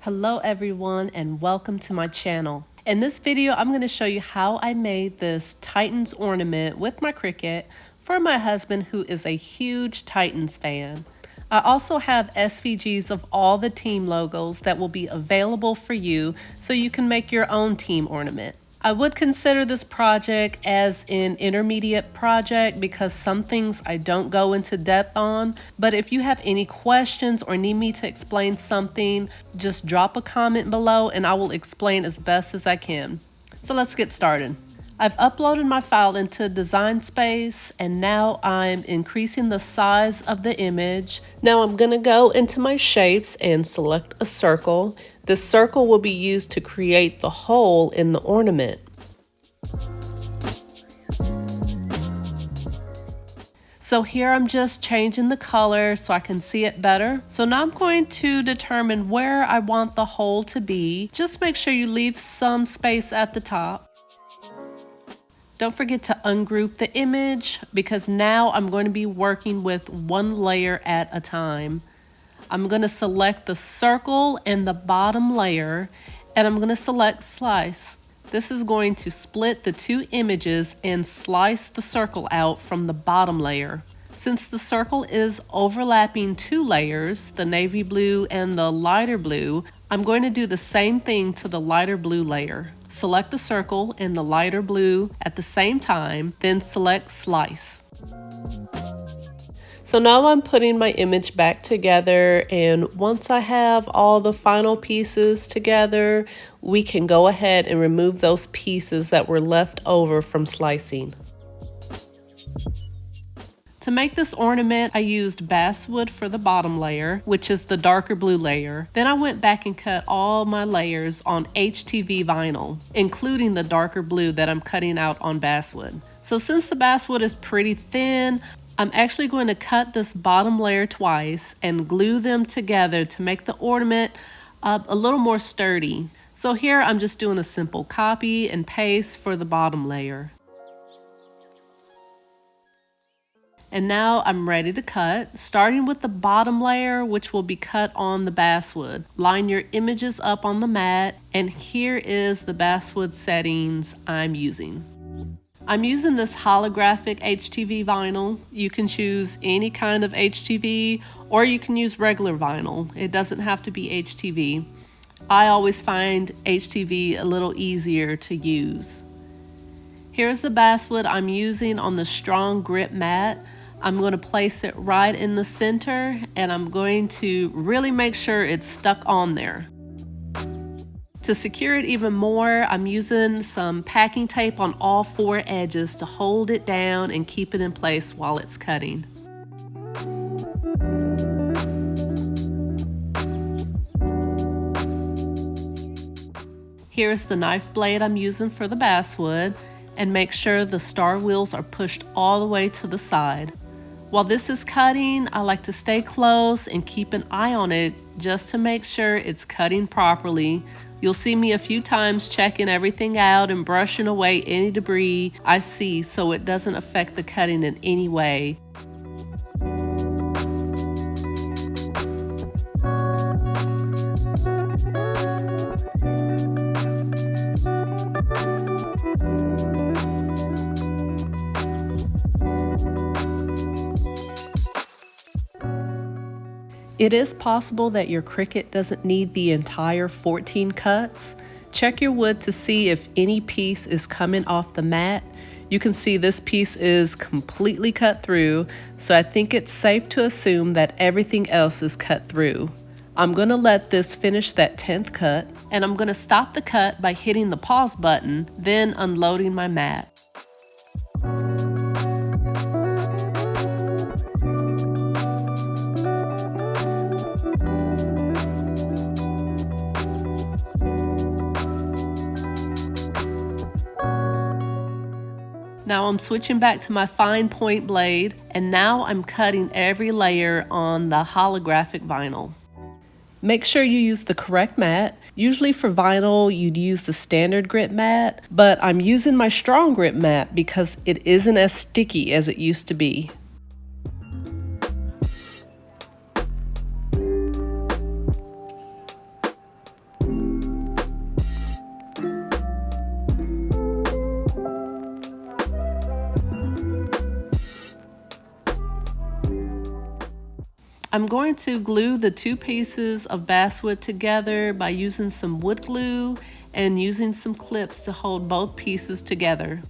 Hello everyone and welcome to my channel. In this video I'm going to show you how I made this Titans ornament with my Cricut for my husband who is a huge Titans fan. I also have SVGs of all the team logos that will be available for you so you can make your own team ornament. I would consider this project as an intermediate project because some things I don't go into depth on, but if you have any questions or need me to explain something, just drop a comment below and I will explain as best as I can. So let's get started. I've uploaded my file into Design Space and now I'm increasing the size of the image. Now I'm going to go into my shapes and select a circle. This circle will be used to create the hole in the ornament. So here I'm just changing the color so I can see it better. So now I'm going to determine where I want the hole to be. Just make sure you leave some space at the top. Don't forget to ungroup the image because now I'm going to be working with one layer at a time. I'm going to select the circle and the bottom layer and I'm going to select slice. This is going to split the two images and slice the circle out from the bottom layer. Since the circle is overlapping two layers, the navy blue and the lighter blue, I'm going to do the same thing to the lighter blue layer. Select the circle and the lighter blue at the same time, then select slice. So now I'm putting my image back together, and once I have all the final pieces together, we can go ahead and remove those pieces that were left over from slicing. To make this ornament, I used basswood for the bottom layer, which is the darker blue layer. Then I went back and cut all my layers on HTV vinyl, including the darker blue that I'm cutting out on basswood. So since the basswood is pretty thin, I'm actually going to cut this bottom layer twice and glue them together to make the ornament a little more sturdy. So here I'm just doing a simple copy and paste for the bottom layer. And now I'm ready to cut, starting with the bottom layer, which will be cut on the basswood. Line your images up on the mat, and here is the basswood settings I'm using. I'm using this holographic HTV vinyl. You can choose any kind of HTV, or you can use regular vinyl. It doesn't have to be HTV. I always find HTV a little easier to use. Here's the basswood I'm using on the strong grip mat. I'm going to place it right in the center and I'm going to really make sure it's stuck on there. To secure it even more, I'm using some packing tape on all four edges to hold it down and keep it in place while it's cutting. Here's the knife blade I'm using for the basswood, and make sure the star wheels are pushed all the way to the side. While this is cutting, I like to stay close and keep an eye on it just to make sure it's cutting properly. You'll see me a few times checking everything out and brushing away any debris I see so it doesn't affect the cutting in any way. It is possible that your Cricut doesn't need the entire 14 cuts. Check your wood to see if any piece is coming off the mat. You can see this piece is completely cut through, so I think it's safe to assume that everything else is cut through. I'm going to let this finish that 10th cut, and I'm going to stop the cut by hitting the pause button, then unloading my mat. Now I'm switching back to my fine point blade, and now I'm cutting every layer on the holographic vinyl. Make sure you use the correct mat. Usually for vinyl, you'd use the standard grip mat, but I'm using my strong grip mat because it isn't as sticky as it used to be. I'm going to glue the two pieces of basswood together by using some wood glue and using some clips to hold both pieces together.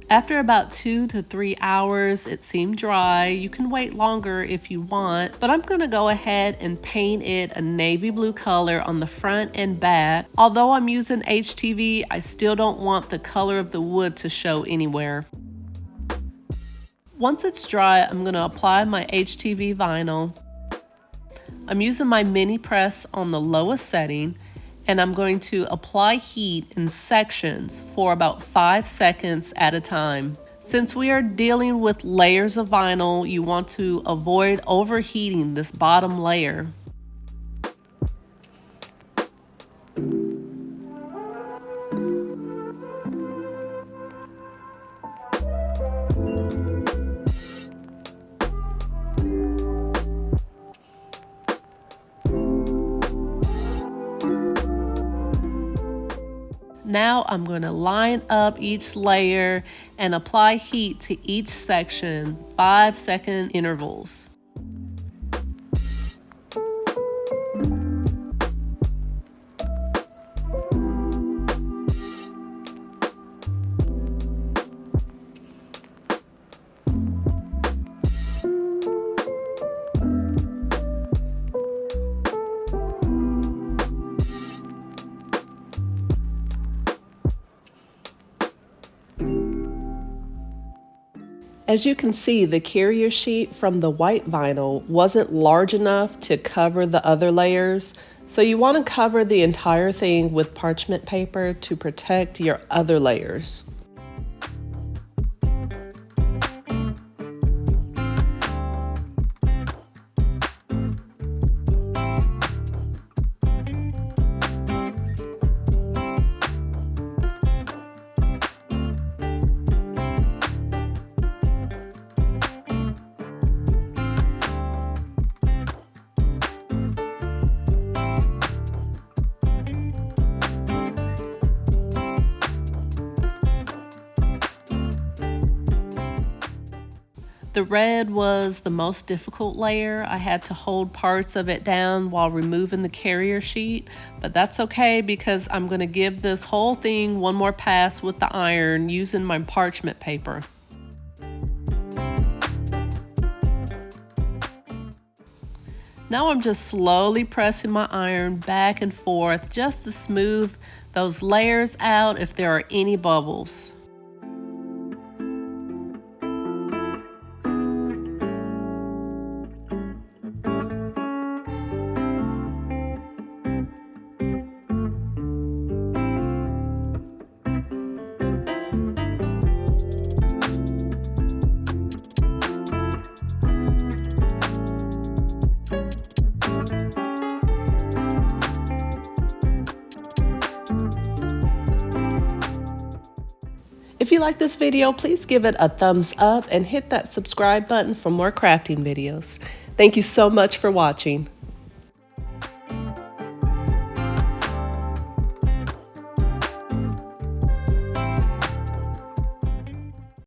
After about 2 to 3 hours, it seemed dry. You can wait longer if you want, but I'm gonna go ahead and paint it a navy blue color on the front and back. Although I'm using HTV, I still don't want the color of the wood to show anywhere. Once it's dry, I'm gonna apply my HTV vinyl. I'm using my mini press on the lowest setting, and I'm going to apply heat in sections for about 5 seconds at a time. Since we are dealing with layers of vinyl, you want to avoid overheating this bottom layer. Now I'm going to line up each layer and apply heat to each section, 5-second intervals. As you can see, the carrier sheet from the white vinyl wasn't large enough to cover the other layers, so you want to cover the entire thing with parchment paper to protect your other layers. The red was the most difficult layer. I had to hold parts of it down while removing the carrier sheet, but that's okay because I'm going to give this whole thing one more pass with the iron using my parchment paper. Now I'm just slowly pressing my iron back and forth just to smooth those layers out if there are any bubbles. If you like this video, please give it a thumbs up and hit that subscribe button for more crafting videos. Thank you so much for watching.